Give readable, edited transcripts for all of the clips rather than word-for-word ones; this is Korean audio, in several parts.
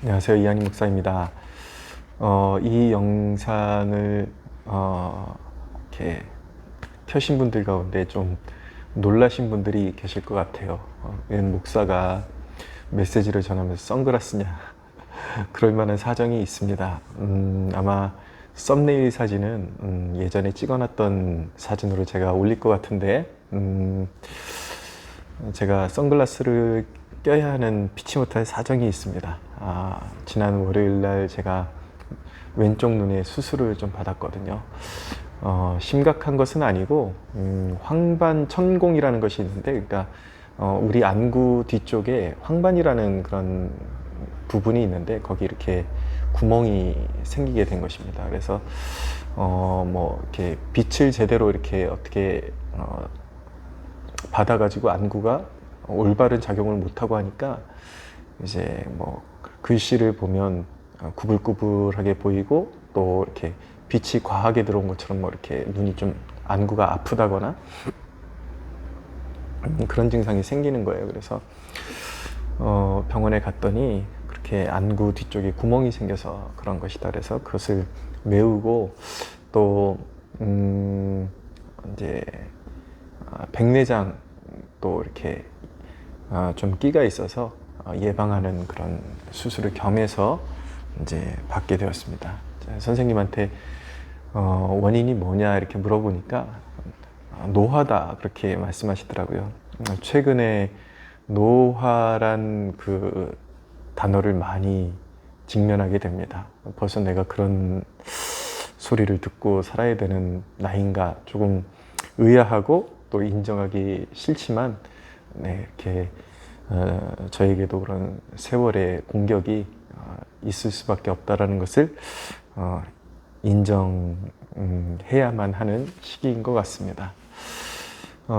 안녕하세요. 이한희 목사입니다. 이 영상을 이렇게 켜신 분들 가운데 좀 놀라신 분들이 계실 것 같아요. 웬 목사가 메시지를 전하면서 선글라스냐? 그럴 만한 사정이 있습니다. 아마 썸네일 사진은 예전에 찍어놨던 사진으로 제가 올릴 것 같은데 제가 선글라스를 껴야 하는 피치 못할 사정이 있습니다. 지난 월요일 날 제가 왼쪽 눈에 수술을 좀 받았거든요. 심각한 것은 아니고 황반천공이라는 것이 있는데, 그러니까 우리 안구 뒤쪽에 황반이라는 그런 부분이 있는데 거기 이렇게 구멍이 생기게 된 것입니다. 그래서 뭐 이렇게 빛을 제대로 이렇게 어떻게 받아가지고 안구가 올바른 작용을 못하고 하니까 이제 뭐 글씨를 보면 구불구불하게 보이고, 또 이렇게 빛이 과하게 들어온 것처럼 뭐 이렇게 눈이 좀 안구가 아프다거나 그런 증상이 생기는 거예요. 그래서 병원에 갔더니 그렇게 안구 뒤쪽에 구멍이 생겨서 그런 것이다. 그래서 그것을 메우고, 또 이제 백내장 또 이렇게 좀 끼가 있어서 예방하는 그런 수술을 겸해서 이제 받게 되었습니다. 선생님한테 원인이 뭐냐 이렇게 물어보니까 노화다 그렇게 말씀하시더라고요. 최근에 노화란 그 단어를 많이 직면하게 됩니다. 벌써 내가 그런 소리를 듣고 살아야 되는 나이인가, 조금 의아하고 또 인정하기 싫지만, 네, 이렇게 저에게도 그런 세월의 공격이 있을 수밖에 없다라는 것을 인정해야만 하는 시기인 것 같습니다.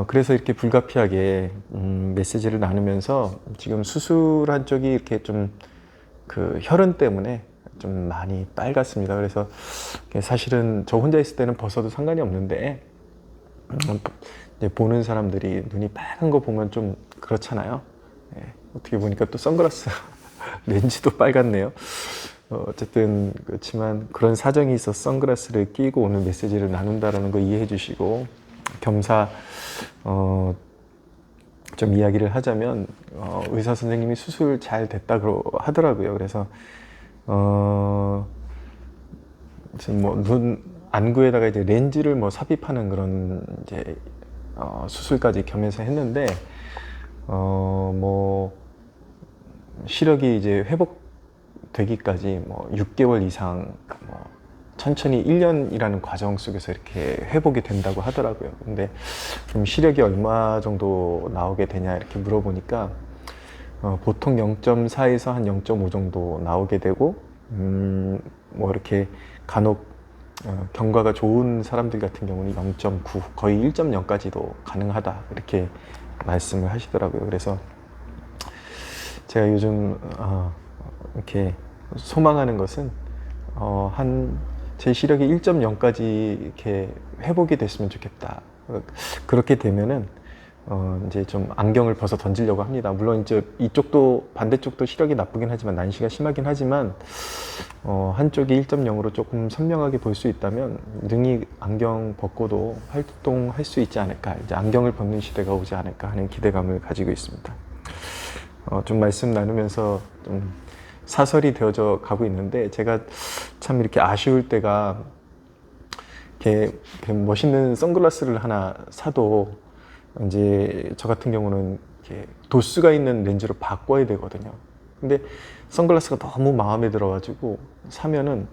그래서 이렇게 불가피하게 메시지를 나누면서 지금 수술한 쪽이 이렇게 좀 그 혈흔 때문에 좀 많이 빨갛습니다. 그래서 사실은 저 혼자 있을 때는 벗어도 상관이 없는데, 보는 사람들이 눈이 빨간 거 보면 좀 그렇잖아요. 어떻게 보니까 또 선글라스 렌즈도 빨갛네요. 어쨌든 그렇지만 그런 사정이 있어서 선글라스를 끼고 오늘 메시지를 나눈다라는 거 이해해 주시고, 겸사 좀 이야기를 하자면 의사 선생님이 수술 잘 됐다고 하더라고요. 그래서 지금 뭐 눈 안구에다가 이제 렌즈를 뭐 삽입하는 그런 이제 수술까지 겸해서 했는데, 뭐 시력이 이제 회복되기까지 뭐 6개월 이상, 뭐 천천히 1년이라는 과정 속에서 이렇게 회복이 된다고 하더라고요. 근데 그럼 시력이 얼마 정도 나오게 되냐 이렇게 물어보니까 보통 0.4에서 한 0.5 정도 나오게 되고, 뭐 이렇게 간혹 경과가 좋은 사람들 같은 경우는 0.9, 거의 1.0까지도 가능하다 이렇게 말씀을 하시더라고요. 그래서 제가 요즘 이렇게 소망하는 것은 제 시력이 1.0까지 이렇게 회복이 됐으면 좋겠다. 그렇게 되면은 이제 좀 안경을 벗어 던지려고 합니다. 물론 이제 이쪽도 반대쪽도 시력이 나쁘긴 하지만, 난시가 심하긴 하지만 한쪽이 1.0으로 조금 선명하게 볼 수 있다면 능히 안경 벗고도 활동할 수 있지 않을까, 이제 안경을 벗는 시대가 오지 않을까 하는 기대감을 가지고 있습니다. 좀 말씀 나누면서 좀 사설이 되어져 가고 있는데, 제가 참 이렇게 아쉬울 때가, 이렇게 멋있는 선글라스를 하나 사도 이제 저 같은 경우는 이렇게 도수가 있는 렌즈로 바꿔야 되거든요. 근데 선글라스가 너무 마음에 들어가지고 사면은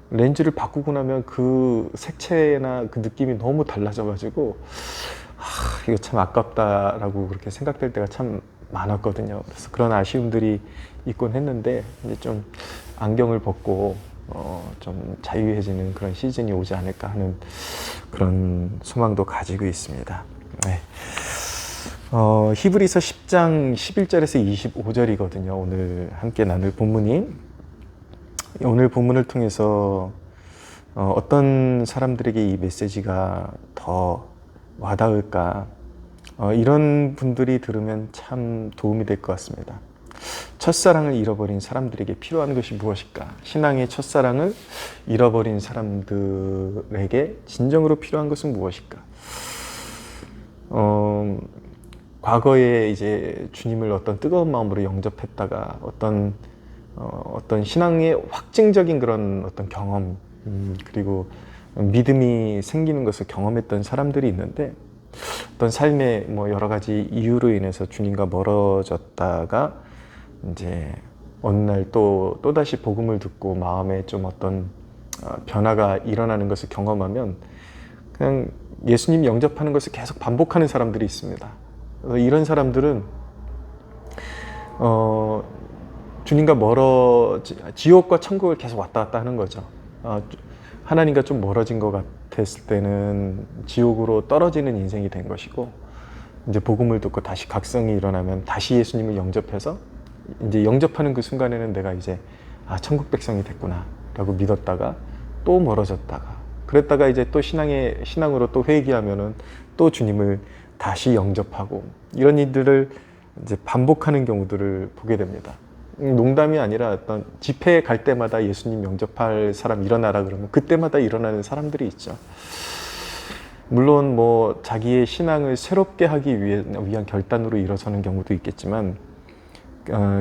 렌즈를 바꾸고 나면 그 색채나 그 느낌이 너무 달라져가지고 이거 참 아깝다라고 그렇게 생각될 때가 참 많았거든요. 그래서 그런 아쉬움들이 있곤 했는데, 이제 좀 안경을 벗고 좀 자유해지는 그런 시즌이 오지 않을까 하는 그런 소망도 가지고 있습니다. 네. 히브리서 10장 11절에서 25절이거든요. 오늘 함께 나눌 본문이. 오늘 본문을 통해서 어떤 사람들에게 이 메시지가 더 와닿을까, 이런 분들이 들으면 참 도움이 될 것 같습니다. 첫사랑을 잃어버린 사람들에게 필요한 것이 무엇일까? 신앙의 첫사랑을 잃어버린 사람들에게 진정으로 필요한 것은 무엇일까? 과거에 이제 주님을 어떤 뜨거운 마음으로 영접했다가 어떤 신앙의 확증적인 그런 어떤 경험, 그리고 믿음이 생기는 것을 경험했던 사람들이 있는데, 어떤 삶의 뭐 여러 가지 이유로 인해서 주님과 멀어졌다가 이제 어느 날 또다시 복음을 듣고 마음에 좀 어떤 변화가 일어나는 것을 경험하면 그냥 예수님 영접하는 것을 계속 반복하는 사람들이 있습니다. 이런 사람들은 주님과 지옥과 천국을 계속 왔다 갔다 하는 거죠. 하나님과 좀 멀어진 것 같았을 때는 지옥으로 떨어지는 인생이 된 것이고, 이제 복음을 듣고 다시 각성이 일어나면 다시 예수님을 영접해서 이제 영접하는 그 순간에는 내가 이제 천국 백성이 됐구나 라고 믿었다가 또 멀어졌다가, 그랬다가 이제 또 신앙으로 또 회개하면은 또 주님을 다시 영접하고, 이런 일들을 이제 반복하는 경우들을 보게 됩니다. 농담이 아니라 어떤 집회에 갈 때마다 예수님 영접할 사람 일어나라 그러면 그때마다 일어나는 사람들이 있죠. 물론 뭐 자기의 신앙을 새롭게 하기 위한 결단으로 일어서는 경우도 있겠지만,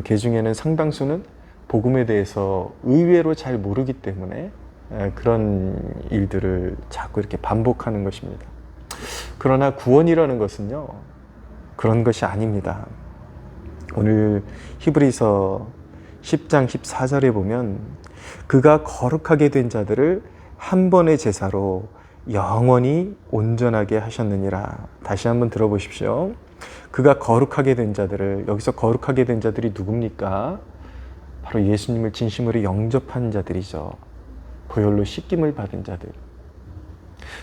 그 중에는 상당수는 복음에 대해서 의외로 잘 모르기 때문에 그런 일들을 자꾸 이렇게 반복하는 것입니다. 그러나 구원이라는 것은요, 그런 것이 아닙니다. 오늘 히브리서 10장 14절에 보면 그가 거룩하게 된 자들을 한 번의 제사로 영원히 온전하게 하셨느니라. 다시 한번 들어보십시오. 그가 거룩하게 된 자들을, 여기서 거룩하게 된 자들이 누굽니까? 바로 예수님을 진심으로 영접한 자들이죠. 보혈로 씻김을 받은 자들,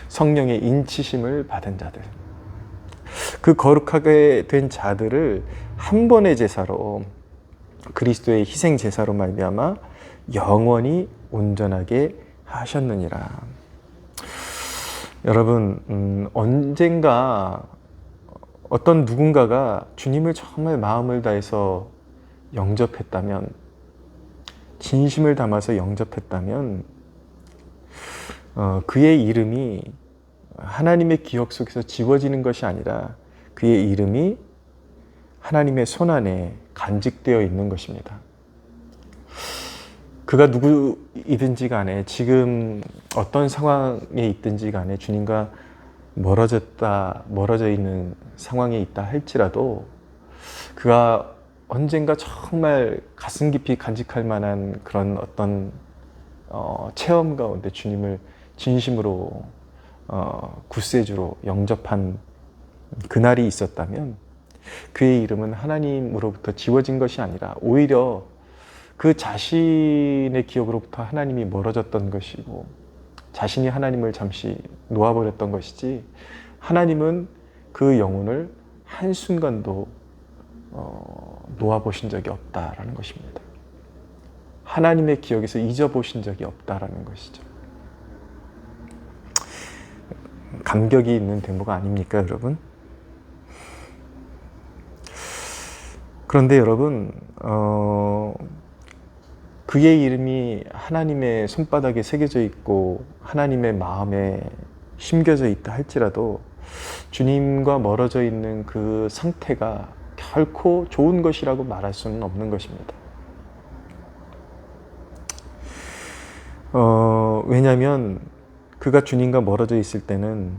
성령의 인치심을 받은 자들, 그 거룩하게 된 자들을 한 번의 제사로, 그리스도의 희생 제사로 말미암아 영원히 온전하게 하셨느니라. 여러분, 언젠가 어떤 누군가가 주님을 정말 마음을 다해서 영접했다면, 진심을 담아서 영접했다면, 그의 이름이 하나님의 기억 속에서 지워지는 것이 아니라 그의 이름이 하나님의 손안에 간직되어 있는 것입니다. 그가 누구이든지 간에, 지금 어떤 상황에 있든지 간에 주님과 멀어져 있는 상황에 있다 할지라도, 그가 언젠가 정말 가슴 깊이 간직할 만한 그런 어떤 체험 가운데 주님을 진심으로 구세주로 영접한 그날이 있었다면, 그의 이름은 하나님으로부터 지워진 것이 아니라 오히려 그 자신의 기억으로부터 하나님이 멀어졌던 것이고, 자신이 하나님을 잠시 놓아버렸던 것이지, 하나님은 그 영혼을 한순간도 놓아보신 적이 없다라는 것입니다. 하나님의 기억에서 잊어보신 적이 없다라는 것이죠. 감격이 있는 대목가 아닙니까, 여러분? 그런데 여러분, 그의 이름이 하나님의 손바닥에 새겨져 있고 하나님의 마음에 심겨져 있다 할지라도 주님과 멀어져 있는 그 상태가 결코 좋은 것이라고 말할 수는 없는 것입니다. 왜냐하면 그가 주님과 멀어져 있을 때는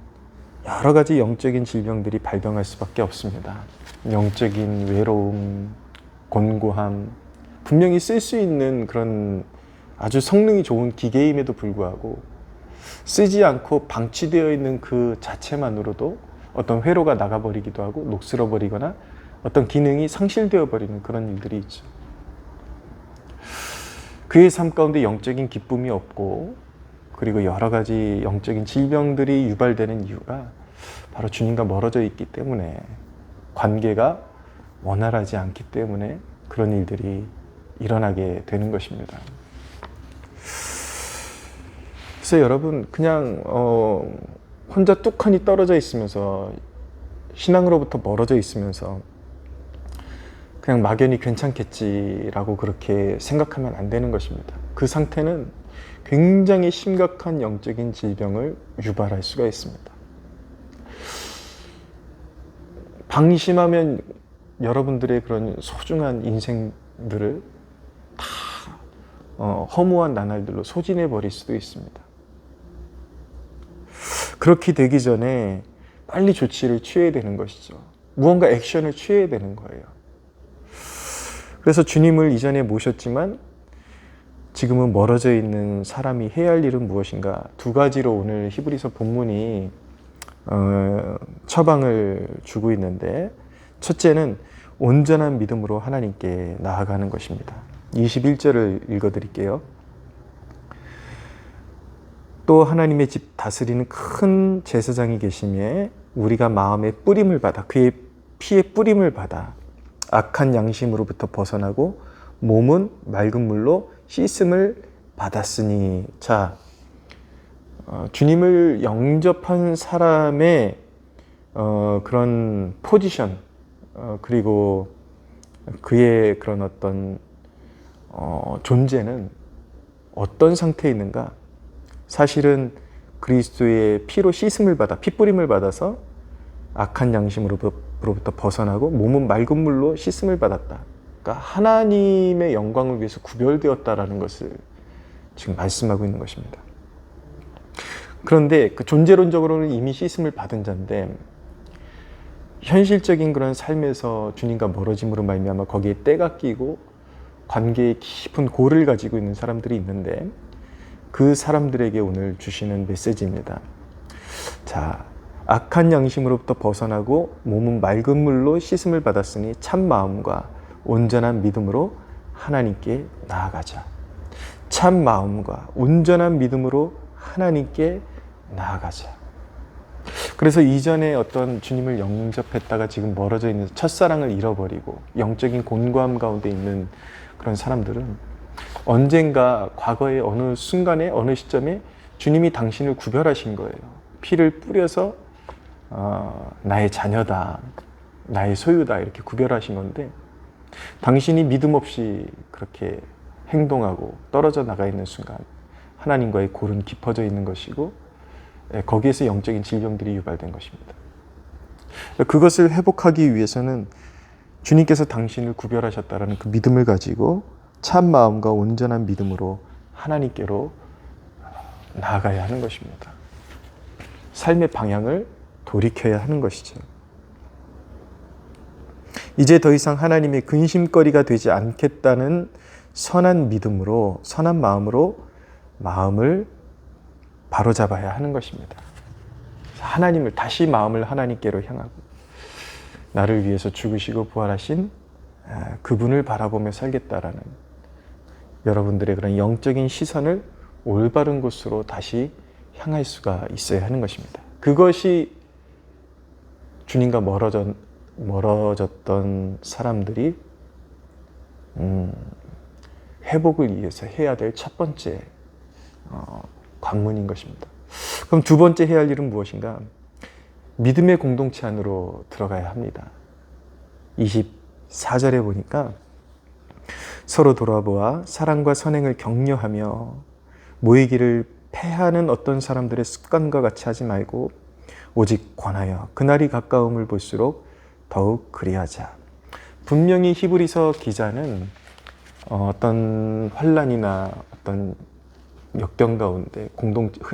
여러 가지 영적인 질병들이 발병할 수밖에 없습니다. 영적인 외로움, 곤고함, 분명히 쓸 수 있는 그런 아주 성능이 좋은 기계임에도 불구하고 쓰지 않고 방치되어 있는 그 자체만으로도 어떤 회로가 나가버리기도 하고 녹슬어버리거나 어떤 기능이 상실되어 버리는 그런 일들이 있죠. 그의 삶 가운데 영적인 기쁨이 없고, 그리고 여러 가지 영적인 질병들이 유발되는 이유가 바로 주님과 멀어져 있기 때문에, 관계가 원활하지 않기 때문에 그런 일들이 일어나게 되는 것입니다. 그래서 여러분, 그냥 혼자 뚝하니 떨어져 있으면서, 신앙으로부터 멀어져 있으면서 그냥 막연히 괜찮겠지라고 그렇게 생각하면 안 되는 것입니다. 그 상태는 굉장히 심각한 영적인 질병을 유발할 수가 있습니다. 방심하면 여러분들의 그런 소중한 인생들을 다 허무한 나날들로 소진해 버릴 수도 있습니다. 그렇게 되기 전에 빨리 조치를 취해야 되는 것이죠. 무언가 액션을 취해야 되는 거예요. 그래서 주님을 이전에 모셨지만 지금은 멀어져 있는 사람이 해야 할 일은 무엇인가? 두 가지로 오늘 히브리서 본문이 처방을 주고 있는데, 첫째는 온전한 믿음으로 하나님께 나아가는 것입니다. 21절을 읽어드릴게요. 또 하나님의 집 다스리는 큰 제사장이 계시며 우리가 마음의 뿌림을 받아, 그의 피의 뿌림을 받아 악한 양심으로부터 벗어나고 몸은 맑은 물로 씻음을 받았으니. 자, 주님을 영접한 사람의 그런 포지션, 그리고 그의 그런 어떤 존재는 어떤 상태에 있는가? 사실은 그리스도의 피로 씻음을 받아, 피뿌림을 받아서 악한 양심으로부터 벗어나고 몸은 맑은 물로 씻음을 받았다. 그러니까 하나님의 영광을 위해서 구별되었다라는 것을 지금 말씀하고 있는 것입니다. 그런데 그 존재론적으로는 이미 씻음을 받은 자인데, 현실적인 그런 삶에서 주님과 멀어짐으로 말미암아 거기에 때가 끼고 관계에 깊은 골을 가지고 있는 사람들이 있는데, 그 사람들에게 오늘 주시는 메시지입니다. 자, 악한 양심으로부터 벗어나고 몸은 맑은 물로 씻음을 받았으니 참 마음과 온전한 믿음으로 하나님께 나아가자. 참 마음과 온전한 믿음으로 하나님께 나아가자. 그래서 이전에 어떤 주님을 영접했다가 지금 멀어져 있는 첫사랑을 잃어버리고 영적인 곤고함 가운데 있는 그런 사람들은 언젠가 과거의 어느 순간에 어느 시점에 주님이 당신을 구별하신 거예요. 피를 뿌려서 나의 자녀다, 나의 소유다, 이렇게 구별하신 건데, 당신이 믿음 없이 그렇게 행동하고 떨어져 나가 있는 순간 하나님과의 골은 깊어져 있는 것이고, 거기에서 영적인 질병들이 유발된 것입니다. 그것을 회복하기 위해서는 주님께서 당신을 구별하셨다는 그 믿음을 가지고 참 마음과 온전한 믿음으로 하나님께로 나아가야 하는 것입니다. 삶의 방향을 돌이켜야 하는 것이죠. 이제 더 이상 하나님의 근심거리가 되지 않겠다는 선한 믿음으로, 선한 마음으로 마음을 바로잡아야 하는 것입니다. 하나님을, 다시 마음을 하나님께로 향하고 나를 위해서 죽으시고 부활하신 그분을 바라보며 살겠다라는 여러분들의 그런 영적인 시선을 올바른 곳으로 다시 향할 수가 있어야 하는 것입니다. 그것이 주님과 멀어졌던 사람들이 회복을 위해서 해야 될 첫 번째 관문인 것입니다. 그럼 두 번째 해야 할 일은 무엇인가? 믿음의 공동체 안으로 들어가야 합니다. 24절에 보니까 서로 돌아보아 사랑과 선행을 격려하며 모이기를 패하는 어떤 사람들의 습관과 같이 하지 말고 오직 권하여 그날이 가까움을 볼수록 더욱 그리하자. 분명히 히브리서 기자는 어떤 환난이나 어떤 역경 가운데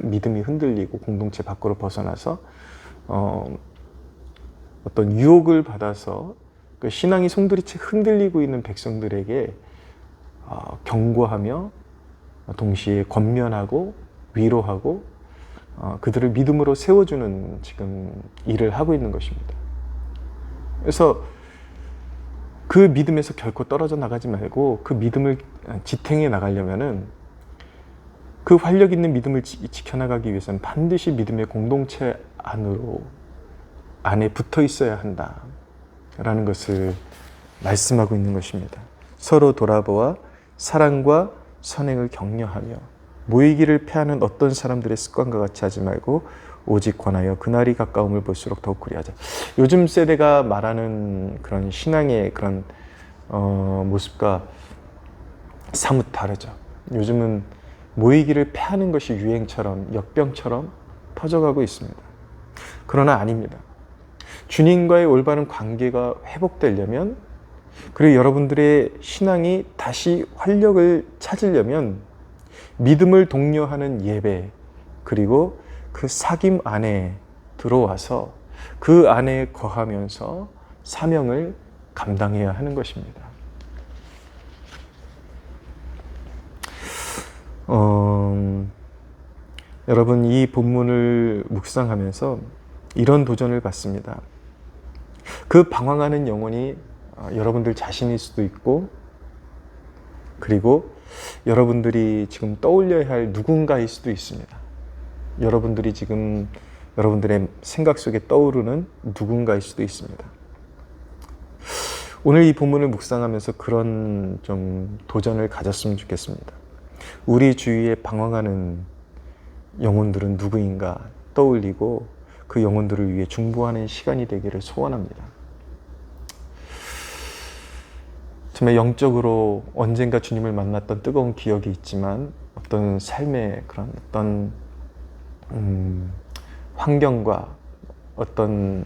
믿음이 흔들리고 공동체 밖으로 벗어나서 어떤 유혹을 받아서 그 신앙이 송두리째 흔들리고 있는 백성들에게 경고하며 동시에 권면하고 위로하고 그들을 믿음으로 세워주는 지금 일을 하고 있는 것입니다. 그래서 그 믿음에서 결코 떨어져 나가지 말고 그 믿음을 지탱해 나가려면은 그 활력 있는 믿음을 지켜나가기 위해서는 반드시 믿음의 공동체 안에 붙어 있어야 한다라는 것을 말씀하고 있는 것입니다. 서로 돌아보아 사랑과 선행을 격려하며 모이기를 패하는 어떤 사람들의 습관과 같이 하지 말고 오직 권하여 그날이 가까움을 볼수록 더욱 그리하자. 요즘 세대가 말하는 그런 신앙의 그런 모습과 사뭇 다르죠. 요즘은 모이기를 패하는 것이 유행처럼, 역병처럼 퍼져가고 있습니다. 그러나 아닙니다. 주님과의 올바른 관계가 회복되려면, 그리고 여러분들의 신앙이 다시 활력을 찾으려면 믿음을 독려하는 예배, 그리고 그 사귐 안에 들어와서 그 안에 거하면서 사명을 감당해야 하는 것입니다. 여러분, 이 본문을 묵상하면서 이런 도전을 받습니다. 그 방황하는 영혼이 여러분들 자신일 수도 있고, 그리고 여러분들이 지금 떠올려야 할 누군가일 수도 있습니다. 여러분들이 지금 여러분들의 생각 속에 떠오르는 누군가일 수도 있습니다. 오늘 이 본문을 묵상하면서 그런 좀 도전을 가졌으면 좋겠습니다. 우리 주위에 방황하는 영혼들은 누구인가 떠올리고 그 영혼들을 위해 중보하는 시간이 되기를 소원합니다. 정말 영적으로 언젠가 주님을 만났던 뜨거운 기억이 있지만 어떤 삶의 그런 어떤 환경과 어떤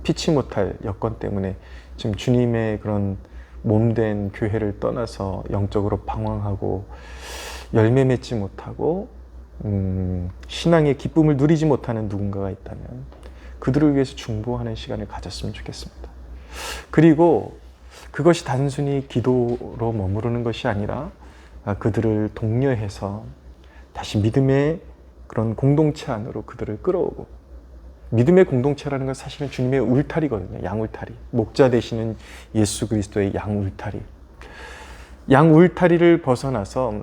피치 못할 여건 때문에 지금 주님의 그런 몸된 교회를 떠나서 영적으로 방황하고 열매 맺지 못하고 신앙의 기쁨을 누리지 못하는 누군가가 있다면 그들을 위해서 중보하는 시간을 가졌으면 좋겠습니다. 그리고 그것이 단순히 기도로 머무르는 것이 아니라 그들을 독려해서 다시 믿음의 그런 공동체 안으로 그들을 끌어오고, 믿음의 공동체라는 건 사실은 주님의 울타리거든요. 양울타리. 목자 되시는 예수 그리스도의 양울타리. 양울타리를 벗어나서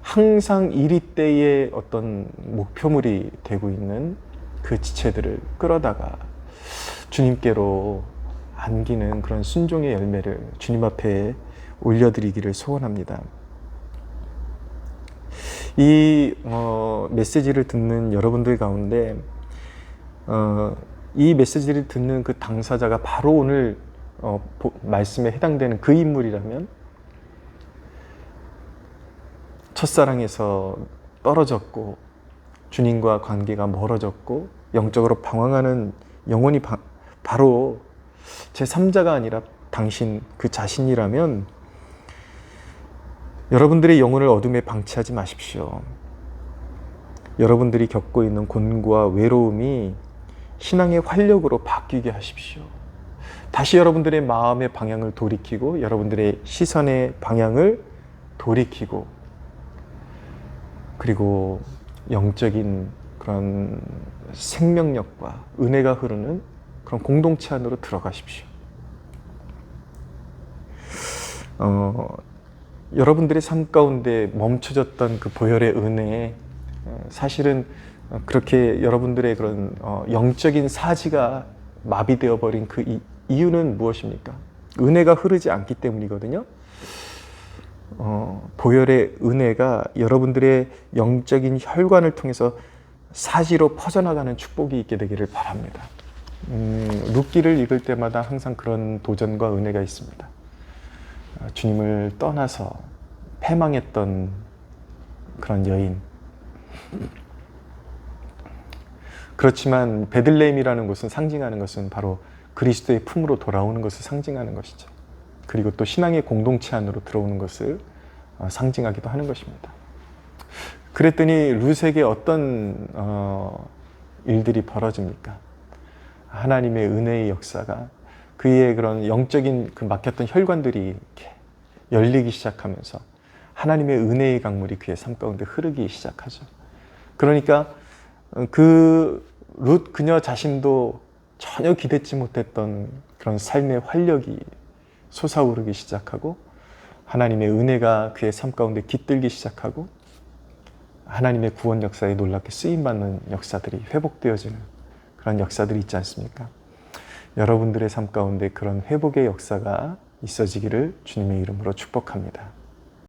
항상 이리때의 어떤 목표물이 되고 있는 그 지체들을 끌어다가 주님께로 안기는 그런 순종의 열매를 주님 앞에 올려드리기를 소원합니다. 이 메시지를 듣는 여러분들 가운데 이 메시지를 듣는 그 당사자가 바로 오늘 말씀에 해당되는 그 인물이라면 첫사랑에서 떨어졌고 주님과 관계가 멀어졌고 영적으로 방황하는 영혼이 바로 제3자가 아니라 당신 그 자신이라면 여러분들의 영혼을 어둠에 방치하지 마십시오. 여러분들이 겪고 있는 곤고와 외로움이 신앙의 활력으로 바뀌게 하십시오. 다시 여러분들의 마음의 방향을 돌이키고 여러분들의 시선의 방향을 돌이키고, 그리고 영적인 그런 생명력과 은혜가 흐르는 그런 공동체 안으로 들어가십시오. 여러분들의 삶 가운데 멈춰졌던 그 보혈의 은혜에 사실은 그렇게 여러분들의 그런 영적인 사지가 마비되어 버린 그 이유는 무엇입니까? 은혜가 흐르지 않기 때문이거든요. 보혈의 은혜가 여러분들의 영적인 혈관을 통해서 사지로 퍼져나가는 축복이 있게 되기를 바랍니다. 룻기를 읽을 때마다 항상 그런 도전과 은혜가 있습니다. 주님을 떠나서 패망했던 그런 여인. 그렇지만 베들레헴이라는 곳은 상징하는 것은 바로 그리스도의 품으로 돌아오는 것을 상징하는 것이죠. 그리고 또 신앙의 공동체 안으로 들어오는 것을 상징하기도 하는 것입니다. 그랬더니 룻에게 어떤 일들이 벌어집니까? 하나님의 은혜의 역사가 그의 그런 영적인 그 막혔던 혈관들이 이렇게 열리기 시작하면서 하나님의 은혜의 강물이 그의 삶 가운데 흐르기 시작하죠. 그러니까 그 룻 그녀 자신도 전혀 기대치 못했던 그런 삶의 활력이 솟아오르기 시작하고 하나님의 은혜가 그의 삶 가운데 깃들기 시작하고 하나님의 구원 역사에 놀랍게 쓰임받는 역사들이 회복되어지는 그런 역사들이 있지 않습니까? 여러분들의 삶 가운데 그런 회복의 역사가 있어지기를 주님의 이름으로 축복합니다.